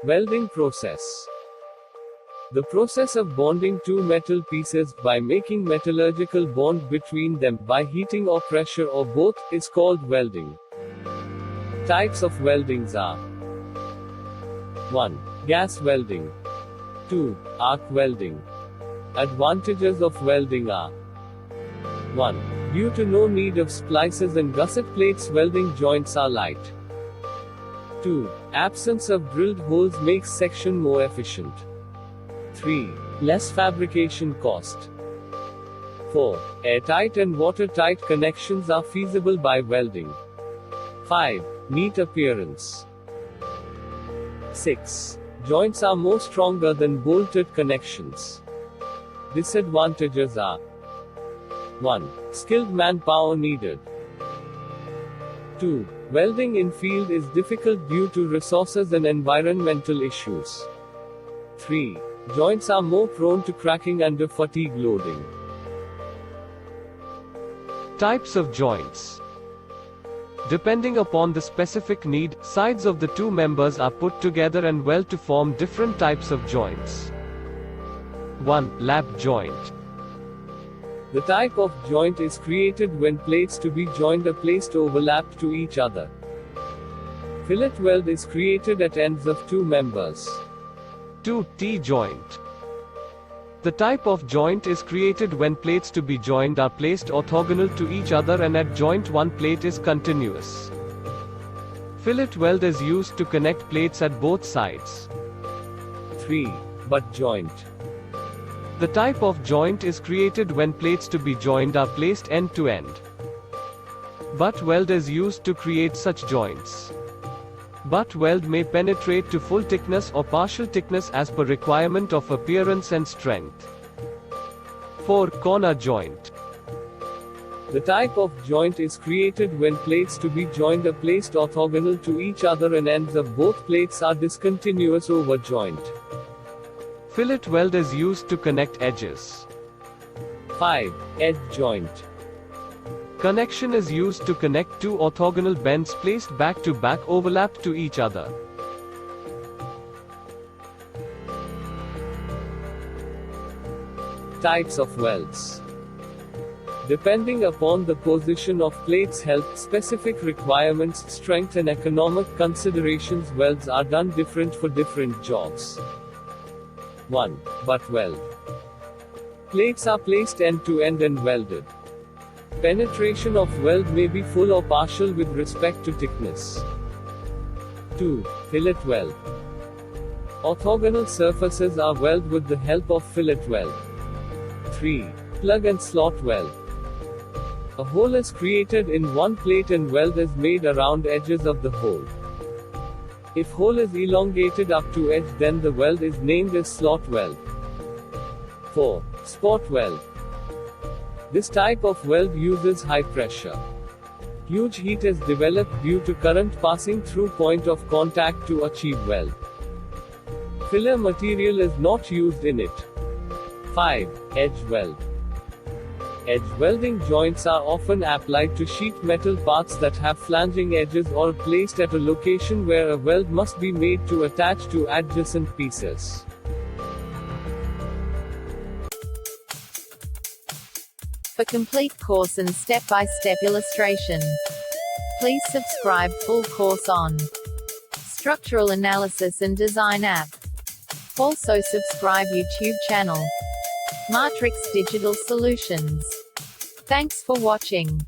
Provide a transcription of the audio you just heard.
Welding process. The process of bonding two metal pieces by making metallurgical bond between them by heating or pressure or both is called welding. Types of weldings are 1. Gas welding. 2. Arc welding. Advantages of welding are 1. Due to no need of splices and gusset plates, welding joints are light. 2. Absence of drilled holes makes section more efficient. 3. Less fabrication cost. 4. Airtight and watertight connections are feasible by welding. 5. Neat appearance. 6. Joints are more stronger than bolted connections. Disadvantages are 1. Skilled manpower needed. 2. Welding in field is difficult due to resources and environmental issues. 3. Joints are more prone to cracking under fatigue loading. Types of joints. Depending upon the specific need, sides of the two members are put together and welded to form different types of joints. 1. Lap joint. The type of joint is created when plates to be joined are placed overlapped to each other. Fillet weld is created at ends of two members. 2. T-joint. The type of joint is created when plates to be joined are placed orthogonal to each other and at joint one plate is continuous. Fillet weld is used to connect plates at both sides. 3. Butt joint. The type of joint is created when plates to be joined are placed end to end. Butt weld is used to create such joints. Butt weld may penetrate to full thickness or partial thickness as per requirement of appearance and strength. 4. Corner joint. The type of joint is created when plates to be joined are placed orthogonal to each other and ends of both plates are discontinuous over joint. Fillet weld is used to connect edges. 5. Edge joint. Connection is used to connect two orthogonal bends placed back to back overlapped to each other. Types of welds. Depending upon the position of plates, health, specific requirements, strength and economic considerations, welds are done different for different jobs. 1. Butt weld. Plates are placed end to end and welded. Penetration of weld may be full or partial with respect to thickness. 2. Fillet weld. Orthogonal surfaces are welded with the help of fillet weld. 3. Plug and slot weld. A hole is created in one plate and weld is made around edges of the hole. If hole is elongated up to edge, then the weld is named as slot weld. 4. Spot weld. This type of weld uses high pressure. Huge heat is developed due to current passing through point of contact to achieve weld. Filler material is not used in it. 5. Edge weld. Edge welding joints are often applied to sheet metal parts that have flanging edges or placed at a location where a weld must be made to attach to adjacent pieces. For complete course and step-by-step illustration, please subscribe full course on Structural Analysis and Design app. Also subscribe YouTube channel Maatrixx Digital Solutions. Thanks for watching.